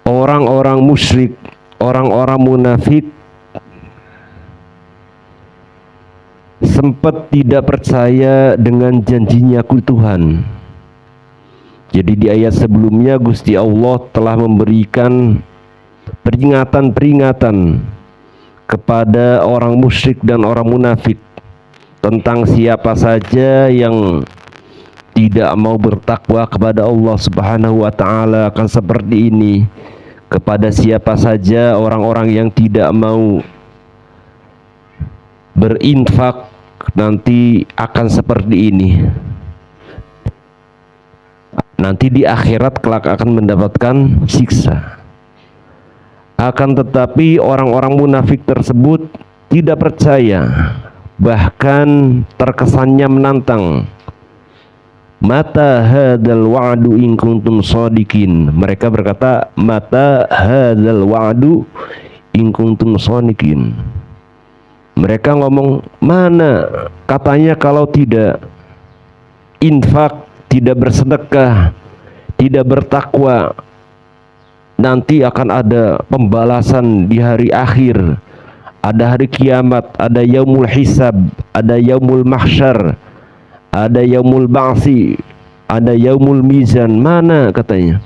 orang-orang musyrik, orang-orang munafik sempat tidak percaya dengan janjinya Tuhan. Jadi di ayat sebelumnya Gusti Allah telah memberikan peringatan-peringatan kepada orang musyrik dan orang munafik tentang siapa saja yang tidak mau bertakwa kepada Allah Subhanahu wa taala akan seperti ini. Kepada siapa saja orang-orang yang tidak mau berinfak nanti akan seperti ini. Nanti di akhirat kelak akan mendapatkan siksa. Akan tetapi orang-orang munafik tersebut tidak percaya, bahkan terkesannya menantang. Mata hadzal wa'du in kuntum shadiqin. Mereka berkata, mata hadzal wa'du in kuntum shadiqin. Mereka ngomong, mana katanya kalau tidak infak, tidak bersedekah, tidak bertakwa, nanti akan ada pembalasan di hari akhir, ada hari kiamat, ada yaumul hisab, ada yaumul mahsyar, ada yaumul ba'si, ada yaumul mizan. Mana katanya?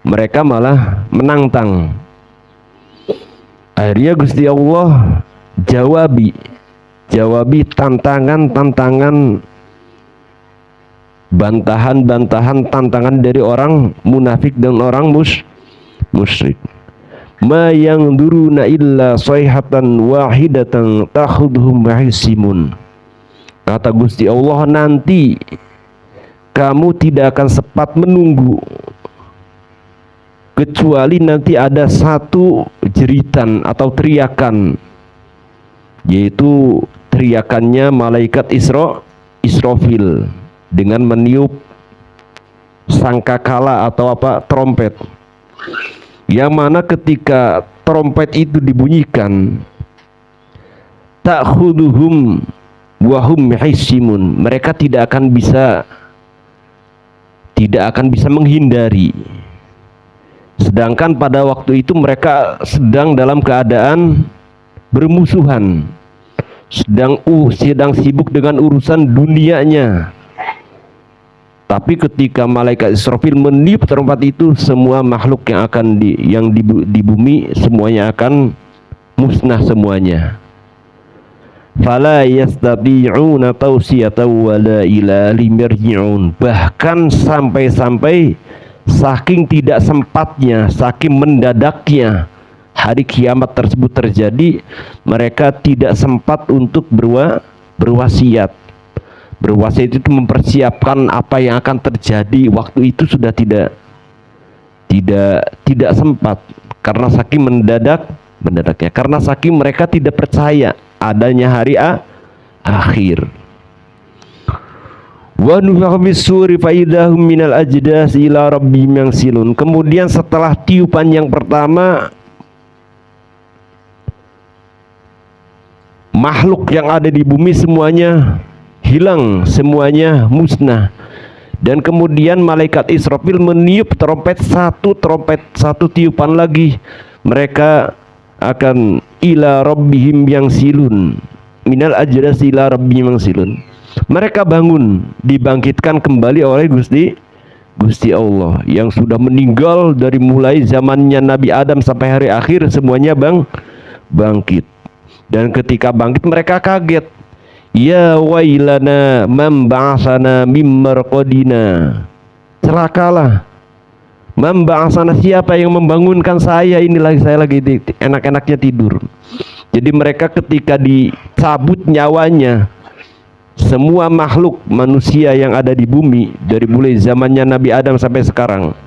Mereka malah menantang. Akhirnya Gusti Allah jawabi tantangan, bantahan tantangan dari orang munafik dan orang musyrik. Ma yang duruna illa sayhatan wahidatan takhudhum bahisimun. Kata Gusti Allah, nanti kamu tidak akan sempat menunggu kecuali nanti ada satu jeritan atau teriakan, yaitu teriakannya malaikat Israfil dengan meniup sangkakala atau trompet, yang mana ketika trompet itu dibunyikan, ta'khuduhum wahum hisimun, mereka tidak akan bisa menghindari. Sedangkan pada waktu itu mereka sedang dalam keadaan bermusuhan, sedang sibuk dengan urusan dunianya. Tapi ketika malaikat Israfil meniup trompet itu, semua makhluk yang di bumi semuanya akan musnah semuanya. Fala yastati'una tawsiyatan wala ila limirji'un. Bahkan sampai saking tidak sempatnya, saking mendadaknya hari kiamat tersebut terjadi, mereka tidak sempat untuk berwasiat. Berwasiat itu mempersiapkan apa yang akan terjadi waktu itu, sudah tidak sempat karena saking mendadaknya, karena saking mereka tidak percaya adanya hari akhir. Wa nufikha bis-suri fa idahum minal ajdas ila rabbihim yansilun. Kemudian setelah tiupan yang pertama, makhluk yang ada di bumi semuanya hilang, semuanya musnah. Dan kemudian malaikat Israfil meniup trompet, satu tiupan lagi, mereka akan ila rabbihim yansilun, minal ajdas ila rabbihim yansilun. Mereka bangun, dibangkitkan kembali oleh Gusti Allah yang sudah meninggal dari mulai zamannya Nabi Adam sampai hari akhir, semuanya bangkit. Dan ketika bangkit mereka kaget. Ya wailana man ba'asana mim marqadina. Celakalah. Man ba'asana, siapa yang membangunkan saya? Saya lagi enak-enaknya tidur. Jadi mereka ketika dicabut nyawanya, semua makhluk manusia yang ada di bumi dari mulai zamannya Nabi Adam sampai sekarang,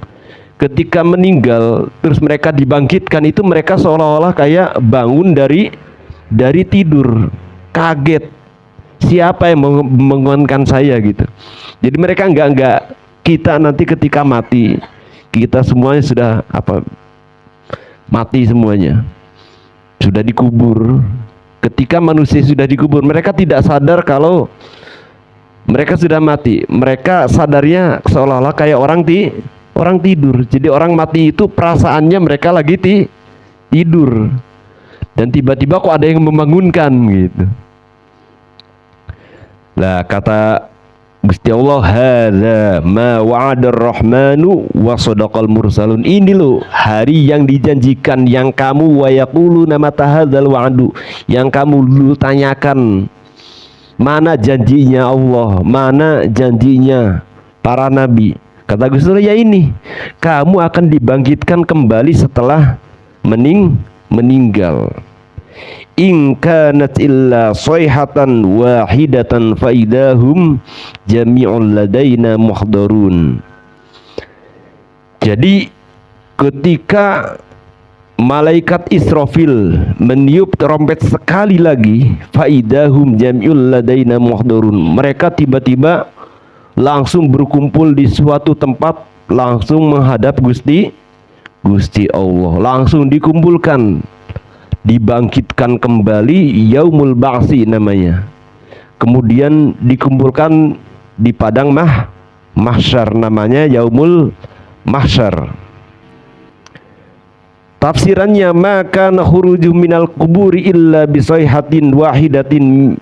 ketika meninggal terus mereka dibangkitkan, itu mereka seolah-olah kayak bangun dari tidur, kaget, siapa yang membangunkan saya gitu. Jadi mereka enggak kita nanti ketika mati, kita semuanya sudah mati semuanya, sudah dikubur. Ketika manusia sudah dikubur, mereka tidak sadar kalau Mereka sudah mati. Mereka sadarnya seolah-olah kayak orang tidur. Jadi orang mati itu perasaannya mereka lagi tidur. Dan tiba-tiba kok ada yang membangunkan gitu. Lah kata Gusti Allah, hadza ma wa'adar rahmanu wa shadaqal mursalun. Ini loh hari yang dijanjikan, yang kamu wa yaquluna mata hadzal wa'du, yang kamu dulu tanyakan mana janjinya Allah, mana janjinya para nabi. Kata Gusti Allah, ya ini, kamu akan dibangkitkan kembali setelah meninggal. In kanat illa sayhatan wahidatan faidahum jami'un ladaina muhdarun. Jadi ketika malaikat Israfil meniup trompet sekali lagi, faidahum jami'un ladaina muhdarun, mereka tiba-tiba langsung berkumpul di suatu tempat, langsung menghadap Gusti Allah, langsung dikumpulkan, dibangkitkan kembali, yaumul ba'si namanya. Kemudian dikumpulkan di padang mahsyar, namanya yaumul mahsyar. Tafsirannya, maka khuruju minal kuburi illa bisayhatin wahidatin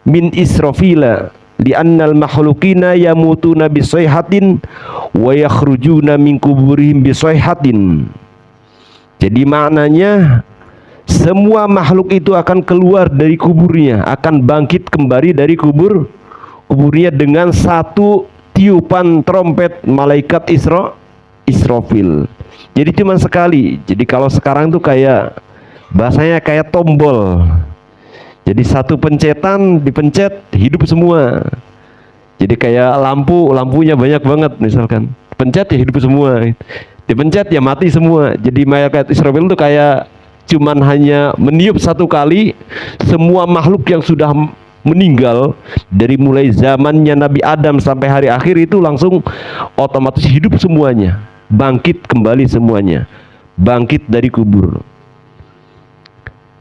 min Israfila li'annal makhlukina yamutuna bisayhatin wa yakhrujuna min kuburihim bisayhatin. Jadi maknanya semua makhluk itu akan keluar dari kuburnya, akan bangkit kembali dari kuburnya dengan satu tiupan trompet malaikat Israfil. Jadi cuma sekali. Jadi kalau sekarang tuh kayak bahasanya kayak tombol. Jadi satu pencetan dipencet hidup semua. Jadi kayak lampunya banyak banget misalkan. Pencet ya hidup semua. Dipencet ya mati semua. Jadi malaikat Israfil tuh kayak cuman hanya meniup satu kali, semua makhluk yang sudah meninggal dari mulai zamannya Nabi Adam sampai hari akhir itu langsung otomatis hidup semuanya, bangkit kembali semuanya, bangkit dari kubur.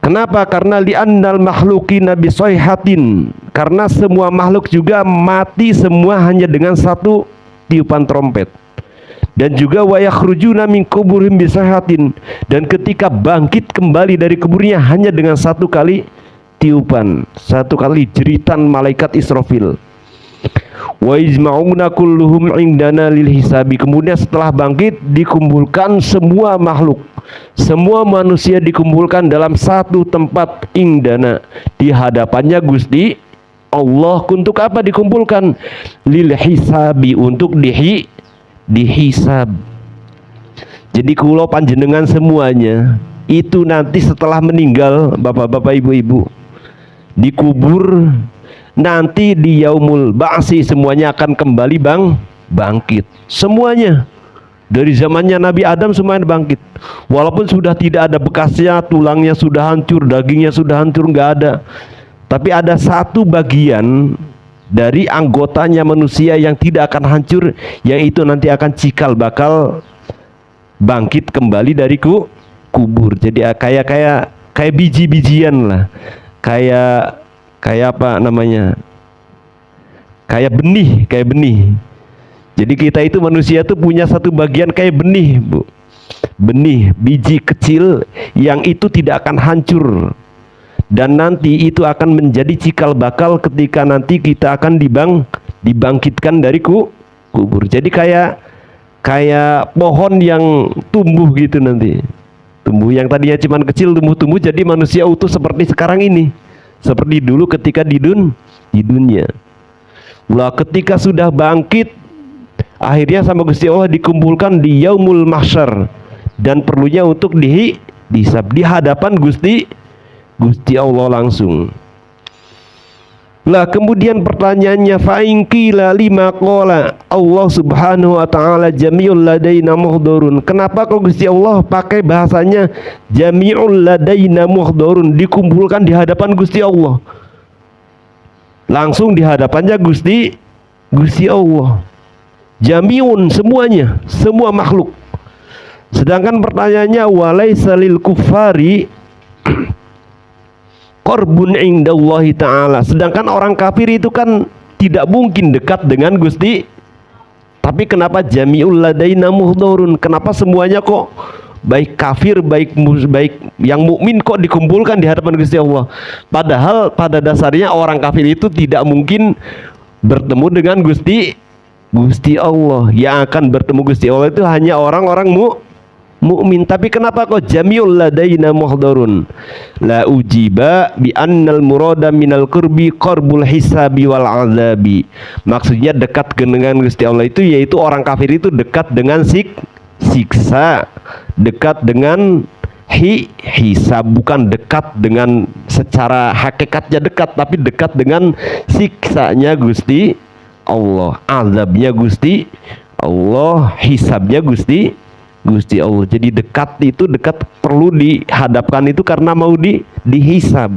Kenapa? Karena li'annal makhluqina bisayhatin, karena semua makhluk juga mati semua hanya dengan satu tiupan trompet. Dan juga wa yakhrujuna min kuburihim bisayhatin, dan ketika bangkit kembali dari kuburnya hanya dengan satu kali tiupan, satu kali jeritan malaikat Israfil. Wa ijma'una kulluhum indana lil hisabi. Kemudian setelah bangkit dikumpulkan semua makhluk, semua manusia dikumpulkan dalam satu tempat, indana, di hadapannya Gusti Allah. Untuk apa dikumpulkan? Lil hisabi, untuk dihisab. Jadi kulo panjenengan semuanya itu nanti setelah meninggal, bapak-bapak, ibu-ibu, dikubur, nanti di yaumul ba'si semuanya akan kembali bangkit semuanya. Dari zamannya Nabi Adam semuanya bangkit, walaupun sudah tidak ada bekasnya, tulangnya sudah hancur, dagingnya sudah hancur, nggak ada, tapi ada satu bagian dari anggotanya manusia yang tidak akan hancur, yang itu nanti akan cikal bakal bangkit kembali dari kubur. Jadi kayak biji-bijian lah, kayak apa namanya, kayak benih. Jadi kita itu manusia tuh punya satu bagian kayak benih, Bu. Benih, biji kecil yang itu tidak akan hancur. Dan nanti itu akan menjadi cikal bakal ketika nanti kita akan dibangkitkan dari kubur. Jadi kayak pohon yang tumbuh gitu nanti. Tumbuh yang tadinya cuman kecil, tumbuh jadi manusia utuh seperti sekarang ini. Seperti dulu ketika di dunia. Lah ketika sudah bangkit, akhirnya sama Gusti Allah dikumpulkan di yaumul mahsyar, dan perlunya untuk dihisab di hadapan Gusti Allah langsung. Lah kemudian pertanyaannya, fa'inqila lima qala Allah subhanahu wa ta'ala jami'ul ladaina muhdharun. Kenapa kok Gusti Allah pakai bahasanya jami'ul ladaina muhdharun, dikumpulkan di hadapan Gusti Allah, langsung di hadapannya Gusti Allah, jami'un, semuanya, semua makhluk. Sedangkan pertanyaannya, walaisa lil kuffari korbun indallahi ta'ala, sedangkan orang kafir itu kan tidak mungkin dekat dengan Gusti. Tapi kenapa jami'ul ladaina muhdharun? Kenapa semuanya kok baik kafir, baik yang mukmin kok dikumpulkan di hadapan Gusti Allah? Padahal pada dasarnya orang kafir itu tidak mungkin bertemu dengan Gusti Allah. Yang akan bertemu Gusti Allah itu hanya orang-orang mukmin. Tapi kenapa kok jami'ul ladaina muhdharun? La ujiba bi annal murada minal qurbi qarbul hisabi wal azabi. Maksudnya dekat dengan Gusti Allah itu yaitu orang kafir itu dekat dengan siksa, dekat dengan hisab, bukan dekat dengan secara hakikatnya dekat, tapi dekat dengan siksanya Gusti Allah, azabnya Gusti Allah, hisabnya Gusti Allah. Jadi dekat itu dekat perlu dihadapkan itu karena mau dihisab.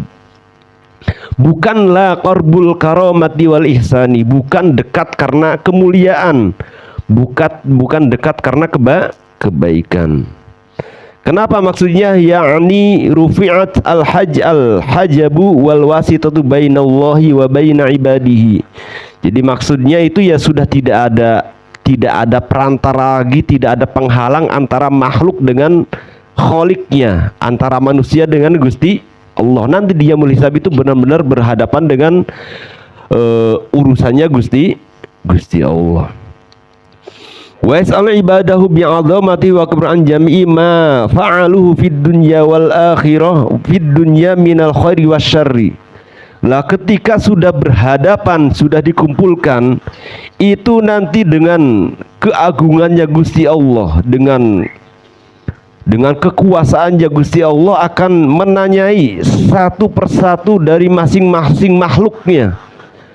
Bukanlah qarbul karamati wal ihsani, bukan dekat karena kemuliaan, bukan dekat karena kebaikan. Kenapa maksudnya? Ya'ni rufi'at al-hajabu wal wasitatu bainallahi wa baina ibadihi. Jadi maksudnya itu ya sudah tidak ada perantara lagi, tidak ada penghalang antara makhluk dengan kholiknya, antara manusia dengan Gusti Allah. Nanti dia melihat itu benar-benar berhadapan dengan urusannya Gusti Allah. Wa yas'alu ibadahu bi'azamati wa kibran jami'i ma fa'aluhu fid dunya wal akhirah, fid dunya minal khairi wasyarri. Lah ketika sudah berhadapan, sudah dikumpulkan, itu nanti dengan keagungannya Gusti Allah, dengan kekuasaannya Gusti Allah akan menanyai satu persatu dari masing-masing makhluknya.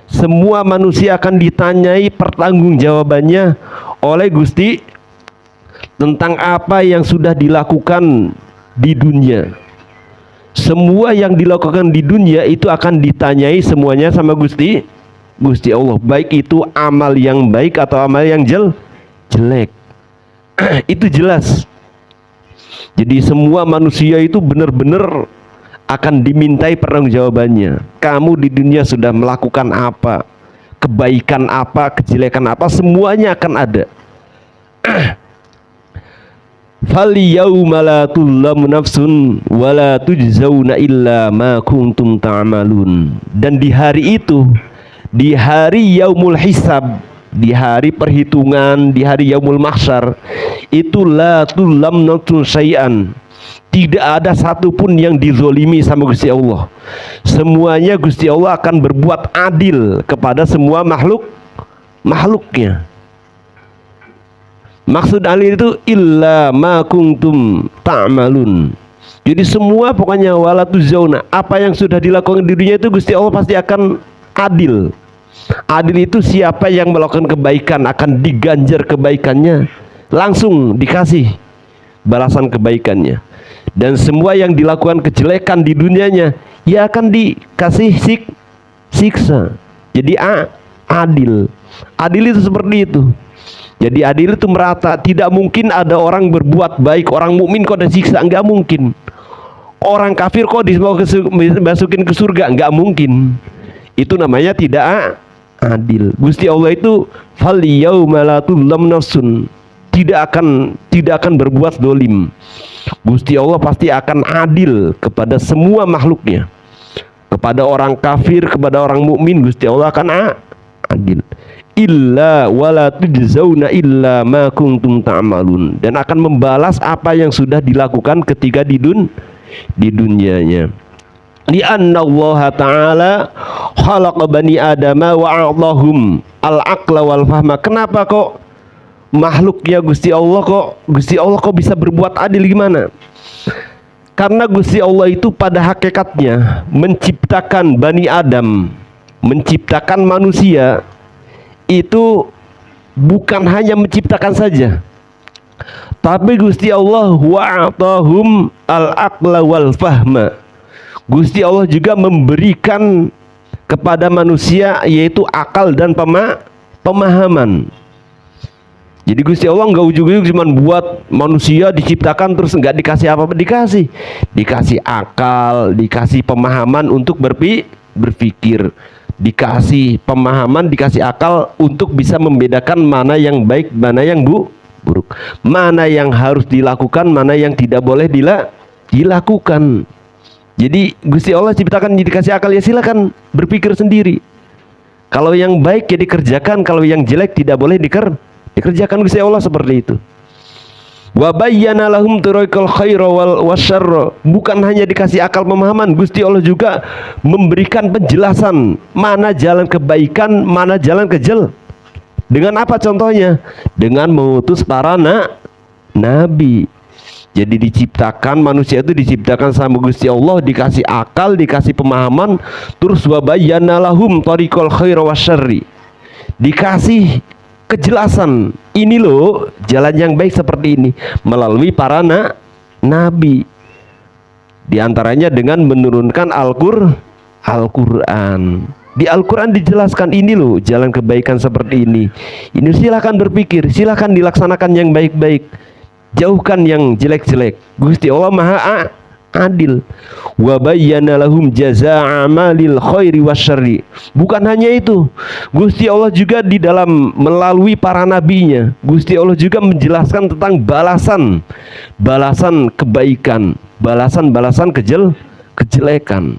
Semua manusia akan ditanyai pertanggungjawabannya oleh Gusti tentang apa yang sudah dilakukan di dunia. Semua yang dilakukan di dunia itu akan ditanyai semuanya sama Gusti Allah, baik itu amal yang baik atau amal yang jelek. Itu jelas. Jadi semua manusia itu benar-benar akan dimintai pertanggungjawabannya. Kamu di dunia sudah melakukan apa, kebaikan apa, kejelekan apa, semuanya akan ada. Fal yauma la tuzlamu nafsun wa la tujzauna illa ma kuntum ta'malun. Dan di hari itu, di hari yaumul hisab, di hari perhitungan, di hari yaumul mahsyar, itu la tuzlam nafsun syai'an. Tidak ada satupun yang dizolimi sama Gusti Allah. Semuanya Gusti Allah akan berbuat adil kepada semua makhluknya. Maksud adil itu illa ma kuntum ta'malun. Jadi semua pokoknya wala tuzzauna, apa yang sudah dilakukan di dunia itu Gusti Allah pasti akan adil. Adil itu siapa yang melakukan kebaikan akan diganjar kebaikannya, langsung dikasih balasan kebaikannya. Dan semua yang dilakukan kejelekan di dunianya ya akan dikasih siksa. Jadi adil. Adil itu seperti itu. Jadi adil itu merata. Tidak mungkin ada orang berbuat baik, orang mukmin kok disiksa, enggak mungkin. Orang kafir kok dimasukin ke surga, enggak mungkin. Itu namanya tidak adil. Gusti Allah itu fal yauma la tuzlam nafsun, tidak akan berbuat dolim. Gusti Allah pasti akan adil kepada semua makhluknya. Kepada orang kafir, kepada orang mukmin, Gusti Allah akan adil. Illa wala tujzauna illa ma kuntum ta'malun, dan akan membalas apa yang sudah dilakukan ketika di dunianya. Li anna Allah Ta'ala khalaqa bani adama wa a'tahum al-aqla wal fahma. Kenapa kok makhluknya Gusti Allah kok bisa berbuat adil gimana? Karena Gusti Allah itu pada hakikatnya menciptakan Bani Adam, menciptakan manusia itu bukan hanya menciptakan saja, tapi Gusti Allah wa'atahum al-aqla wal fahma. Gusti Allah juga memberikan kepada manusia yaitu akal dan pemahaman. Jadi Gusti Allah nggak ujug-ujug cuma buat manusia diciptakan terus nggak dikasih apa-apa, dikasih akal, dikasih pemahaman untuk berpikir. dikasih pemahaman, dikasih akal untuk bisa membedakan mana yang baik, mana yang buruk, mana yang harus dilakukan, mana yang tidak boleh dilakukan. Jadi Gusti Allah ciptakan dikasih akal, ya silakan berpikir sendiri. Kalau yang baik ya dikerjakan, kalau yang jelek tidak boleh dikerjakan. Gusti Allah seperti itu. Wa bayyana lahum tariqal khaira wal wasyarra. Bukan hanya dikasih akal pemahaman, Gusti Allah juga memberikan penjelasan mana jalan kebaikan, mana jalan kejel. Dengan apa contohnya? Dengan mengutus para nabi. Jadi diciptakan, manusia itu diciptakan sama Gusti Allah, dikasih akal, dikasih pemahaman, terus wa bayyana lahum tariqal khaira wasyarri. Dikasih kejelasan, ini loh jalan yang baik seperti ini melalui para nabi. Di antaranya dengan menurunkan Al-Quran. Di Al-Quran dijelaskan ini loh jalan kebaikan seperti ini. Ini silakan berpikir, silakan dilaksanakan yang baik-baik, jauhkan yang jelek-jelek. Gusti Allah Maha adil. Wa bayyana lahum jazaa'a amalil khairi wasyarri. Bukan hanya itu, Gusti Allah juga di dalam melalui para nabinya, Gusti Allah juga menjelaskan tentang balasan kebaikan, balasan kejelekan.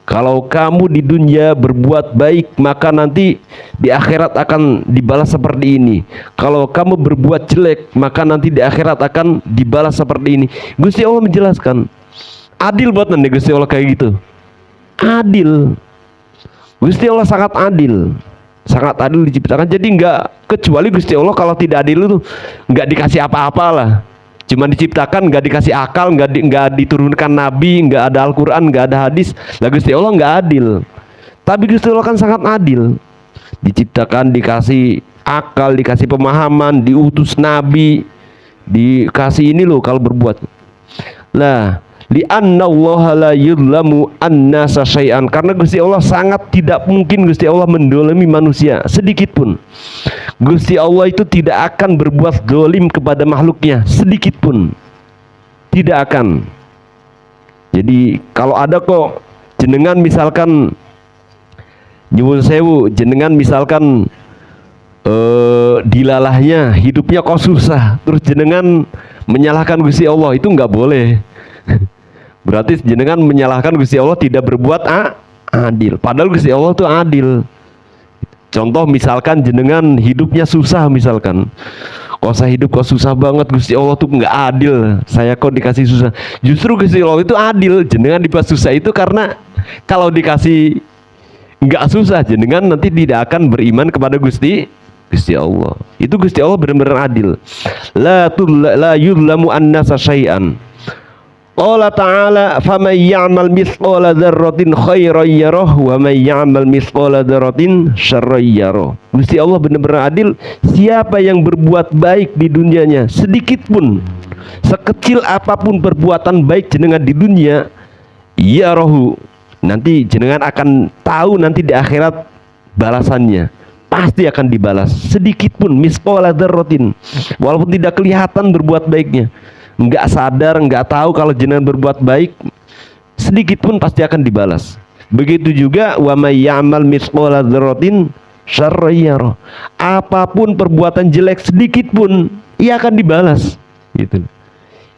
Kalau kamu di dunia berbuat baik, maka nanti di akhirat akan dibalas seperti ini. Kalau kamu berbuat jelek, maka nanti di akhirat akan dibalas seperti ini. Gusti Allah menjelaskan. Adil buat nanti Gusti Allah kayak gitu. Adil. Gusti Allah sangat adil. Sangat adil diciptakan. Jadi nggak, kecuali Gusti Allah kalau tidak adil itu nggak dikasih apa-apa lah. Cuma diciptakan, nggak dikasih akal, nggak diturunkan nabi, nggak ada Al-Quran, nggak ada hadis. Lah Gusti Allah nggak adil. Tapi Gusti Allah kan sangat adil. Diciptakan, dikasih akal, dikasih pemahaman, diutus nabi, dikasih ini loh kalau berbuat. Lah, li'anna Allah la yudlamu an-nasa syai'an. Karena Gusti Allah sangat tidak mungkin Gusti Allah mendolimi manusia sedikit pun. Gusti Allah itu tidak akan berbuat dolim kepada makhluknya sedikit pun, tidak akan. Jadi kalau ada kok jenengan misalkan nyuwun sewu, jenengan misalkan dilalahnya hidupnya kok susah, terus jenengan menyalahkan Gusti Allah, itu nggak boleh. Berarti jenengan menyalahkan Gusti Allah tidak berbuat adil. Padahal Gusti Allah itu adil. Contoh misalkan jenengan hidupnya susah, misalkan kok saya hidup kok susah banget, Gusti Allah tuh nggak adil, saya kok dikasih susah. Justru Gusti Allah itu adil, jenengan dibuat susah itu karena kalau dikasih nggak susah, jenengan nanti tidak akan beriman kepada Gusti Allah. Itu Gusti Allah benar-benar adil. La yuzlamu an-nasa syai'an. Allah Ta'ala faman ya'mal mithqala dzarratin khairan yarah wa man ya'mal mithqala dzarratin syarran yarah. Gusti Allah benar-benar adil. Siapa yang berbuat baik di dunianya sedikit pun, sekecil apapun perbuatan baik jenengan di dunia, yarahu, nanti jenengan akan tahu nanti di akhirat balasannya. Pasti akan dibalas sedikit pun, mithqala dzarratin, walaupun tidak kelihatan berbuat baiknya. Nggak sadar, nggak tahu kalau jenengan berbuat baik, sedikit pun pasti akan dibalas. Begitu juga wa may ya'mal mithqala dzarratin syarran yarah. Apapun perbuatan jelek sedikit pun, ia akan dibalas. Gitu.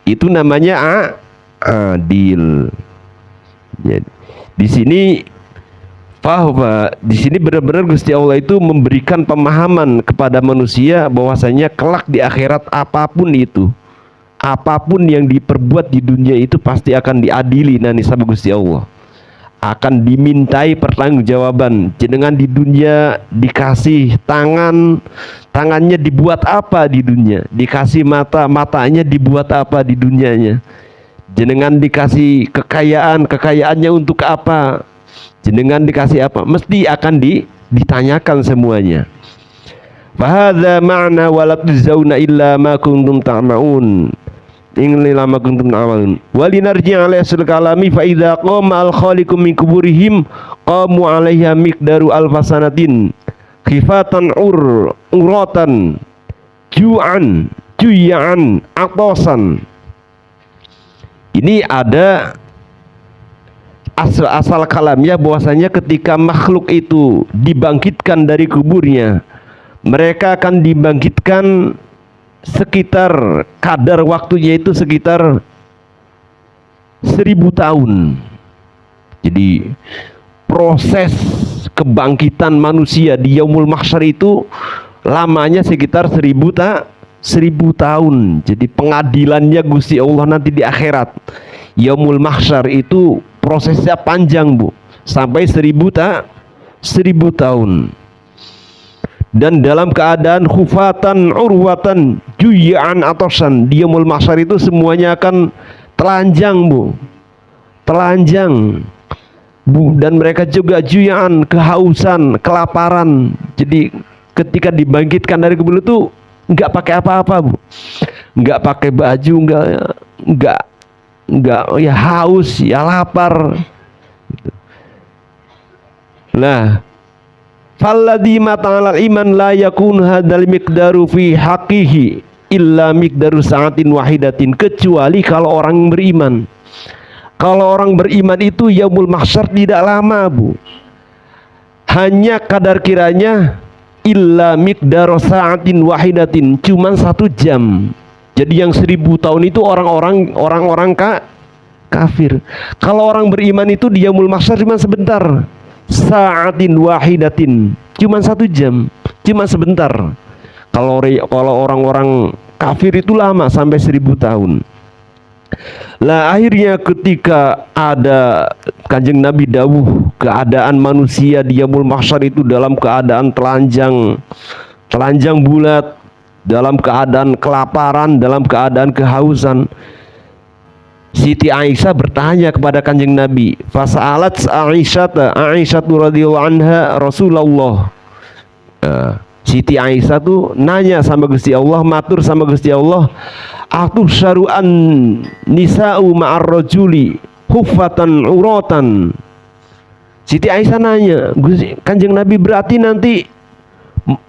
Itu namanya adil. Jadi, di sini di sini benar-benar Gusti Allah itu memberikan pemahaman kepada manusia bahwasanya kelak di akhirat apapun itu, apapun yang diperbuat di dunia itu pasti akan diadili nanti sama Gusti Allah, akan dimintai pertanggungjawaban. Jenengan di dunia dikasih tangannya dibuat apa di dunia, dikasih matanya dibuat apa di dunianya, jenengan dikasih kekayaannya untuk apa, jenengan dikasih apa, mesti akan ditanyakan semuanya. Fahadza ma'na wala tujzauna illa ma kuntum ta'maun. Ingli lama kuntum ta'malun. Walinarji alaihi kalami fa idza qama al khaliqu min kuburihim qamu alaiha miqdaru alfasanatin khifatan uratan ju'an juya'an aqtasan. Ini ada asal kalamnya bahwasanya ketika makhluk itu dibangkitkan dari kuburnya, mereka akan dibangkitkan sekitar kadar waktunya itu sekitar 1000 tahun. Jadi proses kebangkitan manusia di Yaumul Mahsyar itu lamanya sekitar 1000 tahun. Jadi pengadilannya Gusti Allah nanti di akhirat, Yaumul Mahsyar itu prosesnya panjang, Bu, sampai 1000 tahun. Dan dalam keadaan khufatan urwatan juya'an atasan, di Yaumul Mahsyar itu semuanya akan telanjang, Bu, telanjang, Bu, dan mereka juga juya'an, kehausan, kelaparan. Jadi ketika dibangkitkan dari kubur itu nggak pakai apa-apa, Bu, nggak pakai baju, nggak ya haus, ya lapar. Nah, falladhi mata'alal iman la yakun hadal miqdaru fi haqqihi illa miqdaru sa'atin wahidatin, kecuali kalau orang beriman. Kalau orang beriman itu Yaumul Mahsyar tidak lama, Bu, hanya kadar kiranya illa miqdaru sa'atin wahidatin, cuman 1 jam. Jadi yang 1000 tahun itu orang-orang kafir. Kalau orang beriman itu di Yaumul Mahsyar cuma sebentar, sa'atin wahidatin, cuma 1 jam, cuma sebentar. Kalau orang-orang kafir itu lama, sampai 1000 tahun. Lah akhirnya ketika ada Kanjeng Nabi dawuh keadaan manusia di Yaumul Mahsyar itu dalam keadaan telanjang bulat, dalam keadaan kelaparan, dalam keadaan kehausan, Siti Aisyah bertanya kepada Kanjeng Nabi, fasa'alat Aisyah radhiyallahu anha Rasulullah. Siti Aisyah tuh nanya sama Gusti Allah, matur sama Gusti Allah, atuh syaru'an nisa'u ma'ar rajuli huffatan uratan. Siti Aisyah nanya, Kanjeng Nabi, berarti nanti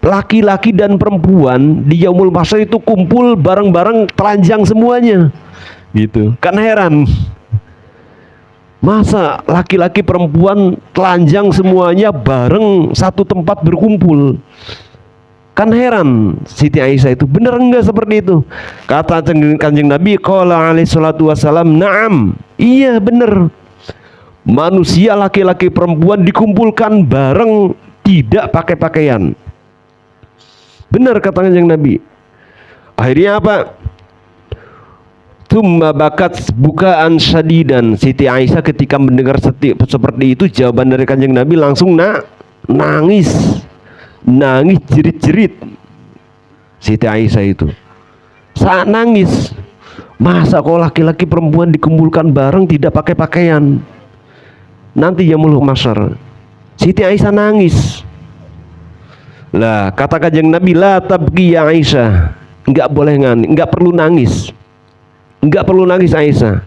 laki-laki dan perempuan di Yaumul Mahsyar itu kumpul bareng-bareng telanjang semuanya, gitu kan? Heran, masa laki-laki perempuan telanjang semuanya bareng satu tempat berkumpul? Kan heran Siti Aisyah itu, bener enggak seperti itu? Kata Kanjeng Nabi, qala alaihi salatu wassalam, na'am, iya bener, manusia laki-laki perempuan dikumpulkan bareng, tidak pakai pakaian. Benar kata Kanjeng Nabi. Akhirnya apa? Tsumma bakat bukaan syadidan. Siti Aisyah ketika mendengar seperti itu, jawaban dari Kanjeng Nabi langsung nangis jerit-jerit. Siti Aisyah itu saat nangis, masa kok laki-laki perempuan dikumpulkan bareng tidak pakai pakaian nanti Yaumul Mahsyar? Siti Aisyah nangis. Lah kata Kanjeng Nabi, la tabqi ya Aisyah, enggak boleh enggak perlu nangis, enggak perlu nangis Aisyah.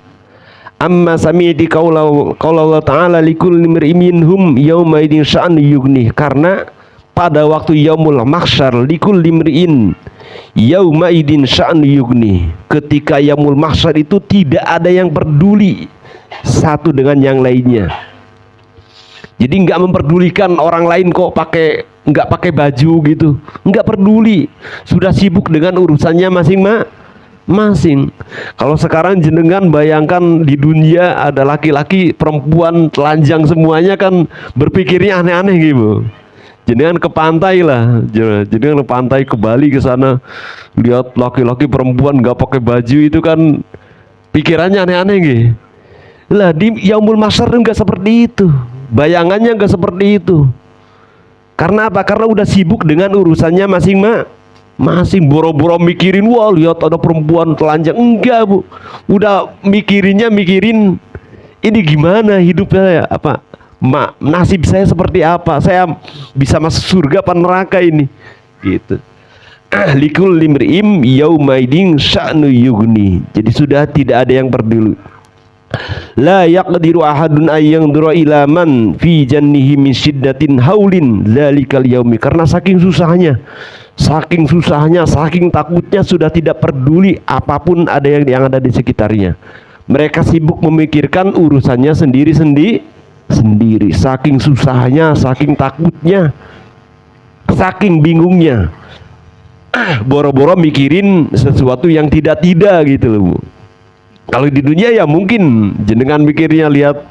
Amma sami'ti qaula Allah ta'ala likulli imri'in minhum yauma idin sya'an yughni, karena pada waktu Yaumul Mahsyar likulli imri'in yauma idin sya'an yughni, ketika Yaumul Mahsyar itu tidak ada yang peduli satu dengan yang lainnya. Jadi nggak memperdulikan orang lain kok nggak pakai baju gitu, nggak peduli, sudah sibuk dengan urusannya masing-masing. Kalau sekarang jenengan bayangkan di dunia ada laki-laki perempuan telanjang semuanya, kan berpikirnya aneh-aneh gitu. Jenengan ke pantai lah, jenengan ke pantai, ke Bali, ke sana, lihat laki-laki perempuan nggak pakai baju itu kan pikirannya aneh-aneh gitu. Lah di Yaumul Mahsyar nggak seperti itu, bayangannya nggak seperti itu. Karena apa? Karena udah sibuk dengan urusannya masing-masing, boro-boro mikirin, wah lihat ada perempuan telanjang, enggak, Bu. Udah mikirin ini gimana hidupnya, apa nasib saya seperti apa, saya bisa masuk surga apa neraka ini, gitu. Likul limri'im yaumaidin sya'nu yughni. Jadi sudah tidak ada yang peduli. La yaqdiru ahadun ayyandura ila man fi jannihi min syiddatin haulin dzalikal yaumi, karena saking susahnya, saking takutnya, sudah tidak peduli apapun ada yang ada di sekitarnya. Mereka sibuk memikirkan urusannya sendiri-sendiri, sendiri, saking susahnya, saking takutnya, saking bingungnya. Boro-boro mikirin sesuatu yang tidak-tidak gitu loh, Bu. Kalau di dunia ya mungkin jenengan mikirnya lihat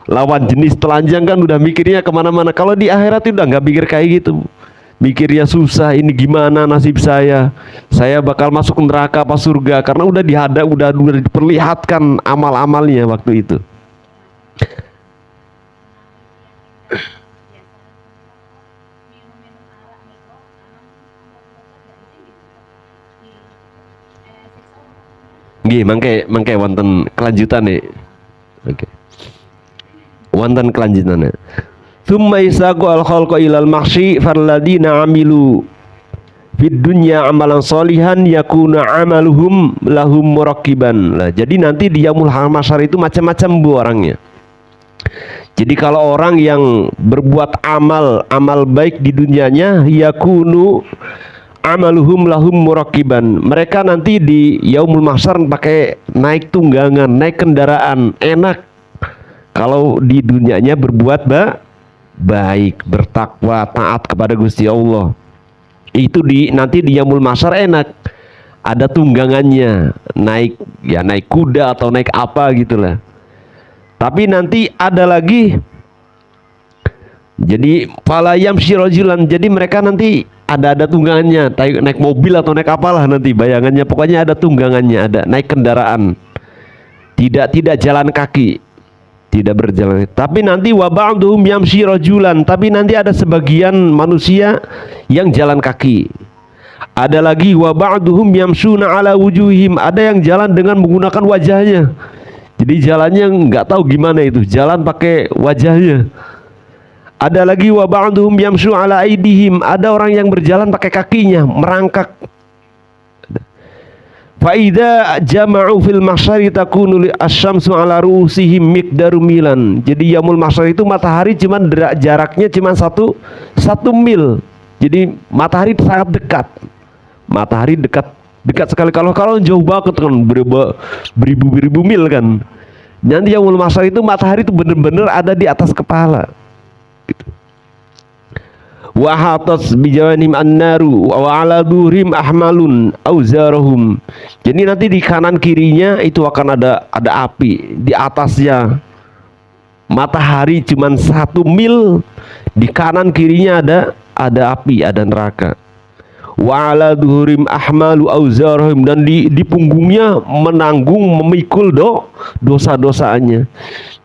lawan jenis telanjang kan udah mikirnya kemana-mana. Kalau di akhirat itu udah nggak mikir kayak gitu, Bu. Mikirnya susah, ini gimana nasib saya bakal masuk neraka apa surga, karena udah dihadap, udah diperlihatkan amal-amalnya waktu itu. Nggih, mangke wonten kelanjutane. Oke. Wonten kelanjutane. Tsumma isaqu al-khalqa ilal mahsyi farladina amilu fid dunya amalan sholihan yakuna amaluhum lahum muraqiban. Lah, jadi nanti di yaumul mahsyar itu macam-macam Bu orangnya. Jadi kalau orang yang berbuat amal baik di dunianya, yakunu amaluhum lahum muraqiban. Mereka nanti di yaumul mahsyar pakai naik tunggangan, naik kendaraan, enak. Kalau di dunianya berbuat baik, bertakwa, taat kepada Gusti Allah. Itu nanti di yaumul mahsyar enak. Ada tunggangannya, naik kuda atau naik apa gitulah. Tapi nanti ada lagi, jadi falayam syirajulan, jadi mereka nanti ada tunggangannya, naik mobil atau naik apalah nanti bayangannya, pokoknya ada tunggangannya, ada naik kendaraan, tidak jalan kaki, tidak berjalan. Tapi nanti wa ba'duhum yamshi rajulan, tapi nanti ada sebagian manusia yang jalan kaki. Ada lagi wa ba'duhum yamshuna ala wujuhim, ada yang jalan dengan menggunakan wajahnya. Jadi jalannya nggak tahu gimana itu, jalan pakai wajahnya. Ada lagi wa ba'duhum yamshu ala aidihim, ada orang yang berjalan pakai kakinya, merangkak. Fa idza jama'u fil mahsyari takunu asy-syamsu ala ru'usihim miqdaru milan. Jadi yaumul mahsyar itu matahari cuman jaraknya cuman satu mil. Jadi matahari sangat dekat. Matahari dekat sekali. Kalau jauh banget kan beribu-ribu mil kan. Nanti yaumul mahsyar itu matahari itu benar-benar ada di atas kepala. Gitu. Wa hatas bijawanim annaru wa ala duhrim ahmalun auzarahum. Jadi nanti di kanan kirinya itu akan ada api, di atasnya matahari cuman 1 mil, di kanan kirinya ada api, ada neraka. Wa ala duhurim ahmalu auzarahum, dan di punggungnya memikul dosa-dosanya.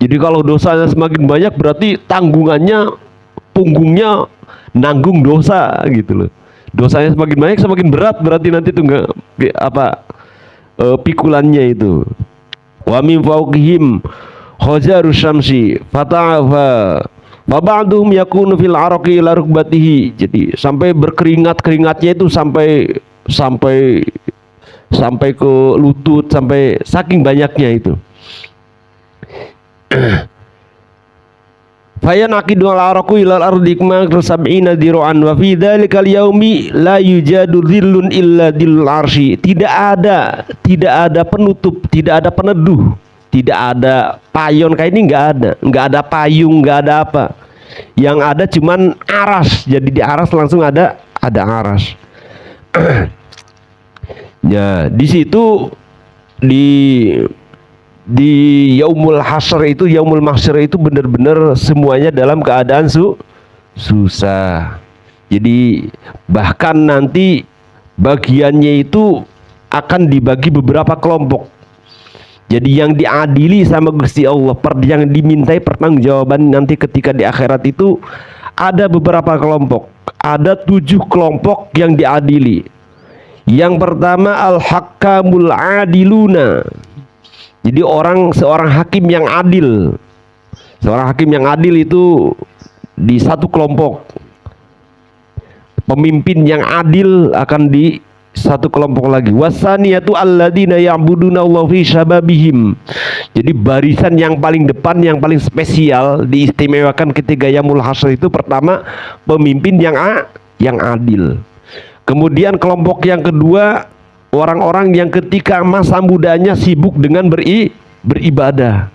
Jadi kalau dosanya semakin banyak berarti tanggungannya, punggungnya nanggung dosa gitu loh. Dosanya semakin banyak semakin berat, berarti nanti tuh pikulannya itu. Wa min fawqihim khajarus syamsi fata'afa wa ba'duhum yakunu fil araqi ila rukbatihi. Jadi sampai berkeringatnya itu sampai ke lutut, sampai saking banyaknya itu. Fayanaqidu al-araqu ila al-ardi kama sab'ina dir'an wa fi dzalikal yaumi la yujadu dhillun illa dhillul arsy. Tidak ada penutup, tidak ada peneduh, tidak ada payon, kayak ini nggak ada payung, nggak ada apa. Yang ada cuman aras. Jadi di aras langsung ada aras. Ya, di situ di yaumul hasyr itu, yaumul mahsyar itu benar-benar semuanya dalam keadaan susah. Jadi bahkan nanti bagiannya itu akan dibagi beberapa kelompok. Jadi yang diadili sama Gusti Allah, yang dimintai pertanggungjawaban nanti ketika di akhirat itu ada beberapa kelompok. Ada 7 kelompok yang diadili. Yang pertama al-hakamul adiluna. Jadi seorang hakim yang adil. Seorang hakim yang adil itu di satu kelompok. Pemimpin yang adil akan di satu kelompok lagi. Wasaniyatu alladzina ya'buduna Allah fi syababihim. Jadi barisan yang paling depan, yang paling spesial, diistimewakan ketika yaumul hasyr itu pertama pemimpin yang adil. Kemudian kelompok yang kedua orang-orang yang ketika masa mudanya sibuk dengan beribadah.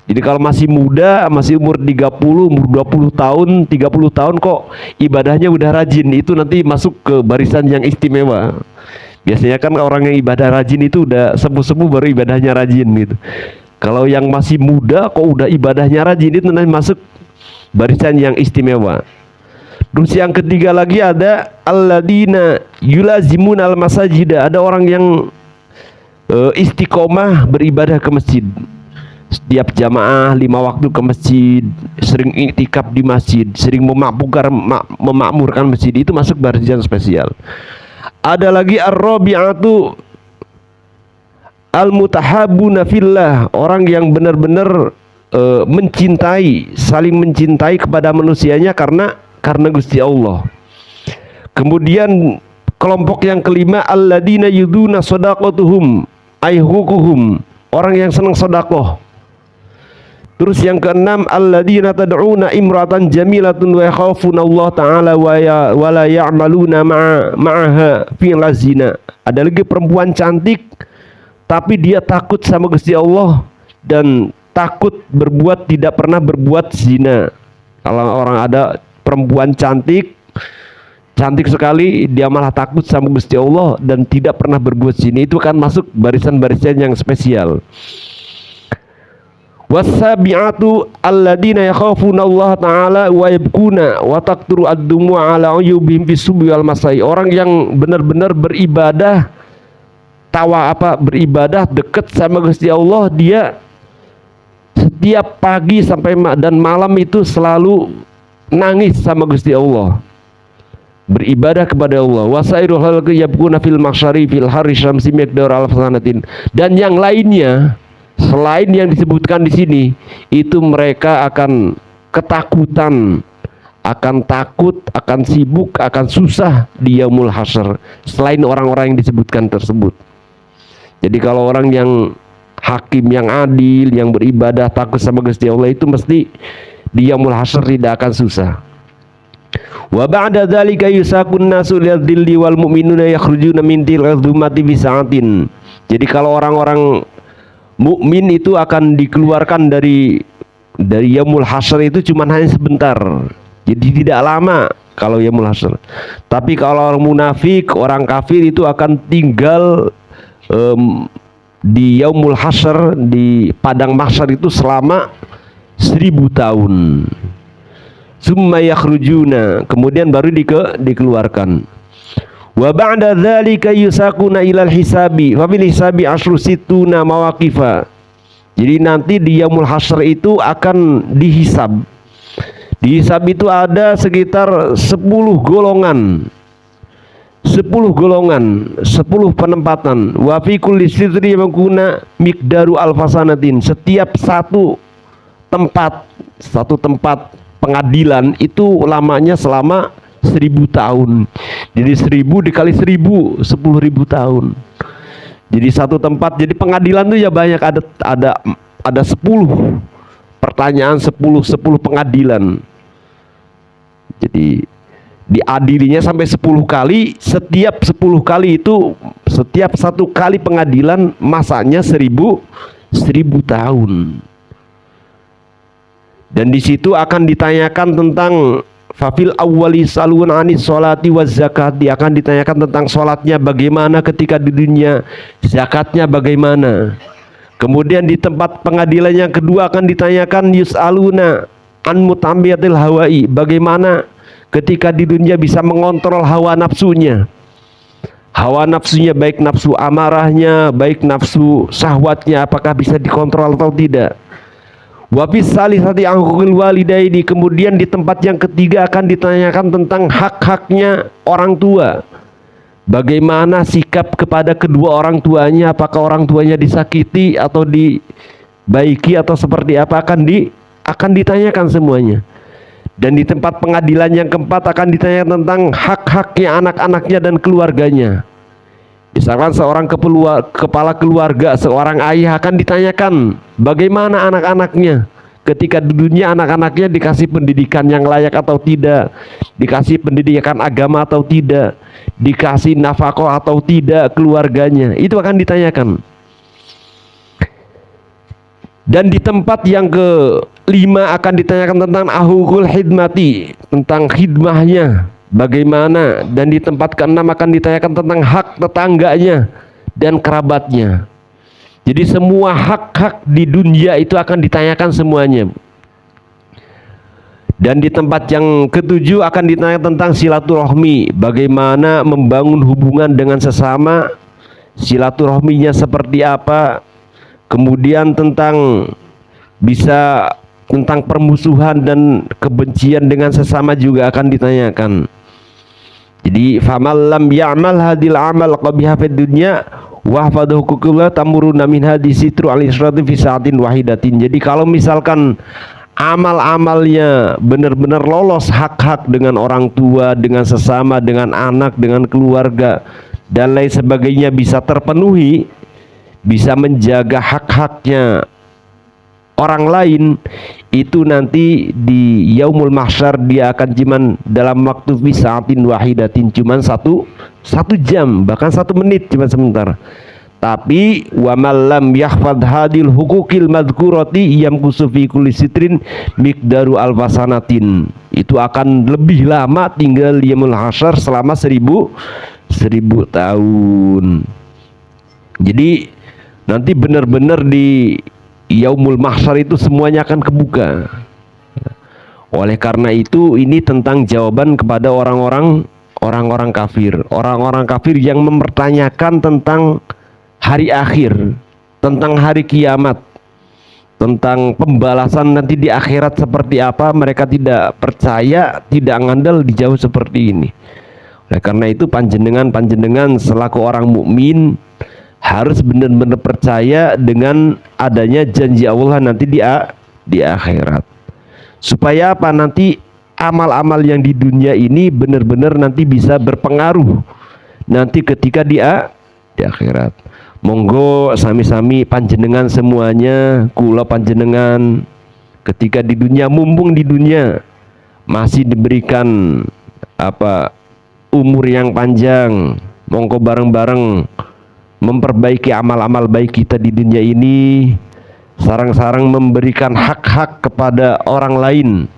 Jadi kalau masih muda, masih umur 30, umur 20 tahun, 30 tahun kok ibadahnya udah rajin, itu nanti masuk ke barisan yang istimewa. Biasanya kan orang yang ibadah rajin itu udah sepuh-sepuh baru ibadahnya rajin gitu. Kalau yang masih muda kok udah ibadahnya rajin, itu nanti masuk barisan yang istimewa. Terus yang ketiga lagi ada alladzina yulazimun al-masajid. Ada orang yang istiqomah beribadah ke masjid. Setiap jamaah 5 waktu ke masjid, sering iktikaf di masjid, sering memakmurkan masjid, itu masuk barisan spesial. Ada lagi ar-rabi'atu al-mutahabbuna fillah, orang yang benar-benar mencintai, saling mencintai kepada manusianya karena Gusti Allah. Kemudian kelompok yang kelima alladzina yuduna shadaqatuhum ayhukuhum, orang yang senang sedekah. Terus yang keenam alladzina tad'una imratan jamilatun wa yakhafuna Allah taala wa la ya'maluna ma'aha fi lazina. Ada lagi perempuan cantik tapi dia takut sama Gusti Allah dan takut tidak pernah berbuat zina. Kalau orang ada perempuan cantik sekali, dia malah takut sama Gusti Allah dan tidak pernah berbuat zina, itu kan masuk barisan-barisan yang spesial. Wasabi'atu alladzina yakhafuna Allah taala wa yabkuna wa taqturu ad-dumu'a ala uyubihim fi subhi wal masai. Orang yang benar-benar beribadah beribadah dekat sama Gusti Allah, dia setiap pagi sampai dan malam itu selalu nangis sama Gusti Allah, beribadah kepada Allah. Wasairul khalqi yabkuna fil mahsyari fil harri syamsi miqdar alfasanatin. Dan yang lainnya selain yang disebutkan di sini, itu mereka akan ketakutan, akan takut, akan sibuk, akan susah di yaumul hasyr selain orang-orang yang disebutkan tersebut. Jadi kalau orang yang hakim, yang adil, yang beribadah takut sama Gusti Allah, itu mesti di yaumul hasyr tidak akan susah. Wa ba'da dzalika yusakun nasu lil dhilli wal mu'minuna yakhrujuna min tilazumati bi sa'atin. Jadi kalau orang-orang mukmin itu akan dikeluarkan dari yaumul hasyr itu cuma hanya sebentar. Jadi tidak lama kalau yaumul hasyr. Tapi kalau orang munafik, orang kafir itu akan tinggal di yaumul hasyr, di padang mahsyar itu selama 1000 tahun. Summa yakhrujuna, kemudian baru dikeluarkan. Wa ba'da dzalika yusakuna ilal hisabi fa bil hisabi asyru situna mawaqifa. Jadi nanti di yaumul hasyr itu akan dihisab. Dihisab itu ada sekitar 10 golongan. 10 golongan, 10 penempatan. Wa fi kulli sitri yakuna miqdaru alfasanatin. Setiap satu tempat pengadilan itu lamanya selama 1000 tahun. Jadi 1000 dikali 1000, 10.000 tahun. Jadi satu tempat, jadi pengadilan tuh ya banyak, ada 10 pertanyaan, 10 pengadilan. Jadi diadilinya sampai 10 kali, setiap 10 kali itu, setiap satu kali pengadilan masanya 1000 tahun. Dan di situ akan ditanyakan tentang fafil awwali salun anis sholati waz zakati, akan ditanyakan tentang sholatnya bagaimana ketika di dunia, zakatnya bagaimana. Kemudian di tempat pengadilan yang kedua akan ditanyakan yus'aluna an mutambiyatil hawai, bagaimana ketika di dunia bisa mengontrol hawa nafsunya. Hawa nafsunya, baik nafsu amarahnya, baik nafsu syahwatnya, apakah bisa dikontrol atau tidak. Wa fis salisati anhukul walidaini, kemudian di tempat yang ketiga akan ditanyakan tentang hak-haknya orang tua. Bagaimana sikap kepada kedua orang tuanya, apakah orang tuanya disakiti atau dibaiki atau seperti apa, akan ditanyakan semuanya. Dan di tempat pengadilan yang keempat akan ditanyakan tentang hak-haknya anak-anaknya dan keluarganya. Misalkan seorang kepala keluarga, seorang ayah akan ditanyakan bagaimana anak-anaknya ketika di dunia, anak-anaknya dikasih pendidikan yang layak atau tidak, dikasih pendidikan agama atau tidak, dikasih nafkah atau tidak keluarganya, itu akan ditanyakan. Dan di tempat yang kelima akan ditanyakan tentang ahukul khidmati, tentang khidmahnya bagaimana. Dan di tempat keenam akan ditanyakan tentang hak tetangganya dan kerabatnya. Jadi semua hak-hak di dunia itu akan ditanyakan semuanya. Dan di tempat yang ketujuh akan ditanya tentang silaturahmi, bagaimana membangun hubungan dengan sesama, silaturahminya seperti apa. Kemudian tentang permusuhan dan kebencian dengan sesama juga akan ditanyakan. Jadi famal lam ya'mal hadil amal qabiha fid dunya wa hafadhu huquqillah tamuruna min hadis sitru al-isyrati fi sa'atin wahidatin. Jadi kalau misalkan amal-amalnya benar-benar lolos hak-hak dengan orang tua, dengan sesama, dengan anak, dengan keluarga dan lain sebagainya bisa terpenuhi, bisa menjaga hak-haknya orang lain, itu nanti di yaumul mahsyar dia akan cuman dalam waktu fisaatin wahidatin, cuman satu jam, bahkan 1 menit, cuma sebentar. Tapi wa lam yahfad hadil hukukil madhkurati yamkusu fi kulli sitrin miqdaru alfasanatin, itu akan lebih lama tinggal yaumul mahsyar selama 1000 tahun. Jadi nanti benar-benar di yaumul mahsyar itu semuanya akan kebuka. Oleh karena itu ini tentang jawaban kepada orang-orang kafir, orang-orang kafir yang mempertanyakan tentang hari akhir, tentang hari kiamat, tentang pembalasan nanti di akhirat seperti apa. Mereka tidak percaya, tidak ngandel, dijauh seperti ini. Oleh karena itu panjenengan selaku orang mukmin harus benar-benar percaya dengan adanya janji Allah nanti di akhirat. Supaya apa? Nanti amal-amal yang di dunia ini benar-benar nanti bisa berpengaruh nanti ketika di akhirat. Monggo sami-sami panjenengan semuanya, kula panjenengan ketika di dunia, mumpung di dunia masih diberikan umur yang panjang, monggo bareng-bareng memperbaiki amal-amal baik kita di dunia ini, sarang-sarang memberikan hak-hak kepada orang lain,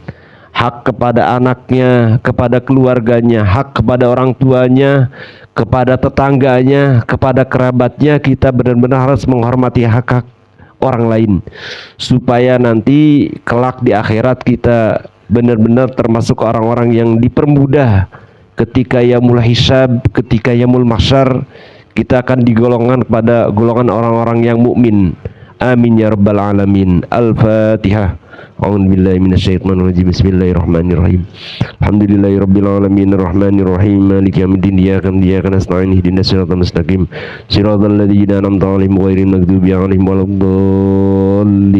hak kepada anaknya, kepada keluarganya, hak kepada orang tuanya, kepada tetangganya, kepada kerabatnya. Kita benar-benar harus menghormati hak-hak orang lain, supaya nanti kelak di akhirat kita benar-benar termasuk orang-orang yang dipermudah ketika yaumul hisab, ketika yaumul mahsyar. Kita akan digolongkan pada golongan orang-orang yang mukmin. Amin ya rabbal alamin. Al-Fatihah. A'udzubillahi minasyaitonir rajim. Bismillahirrahmanirrahim. Alhamdulillahirabbil alamin arrahmanir rahim maliki yaumiddin iyyaka nasta'in ihdinas siratal mustaqim siratal ladzina an'amta 'alaihim ghairil maghdubi 'alaihim waladdallin.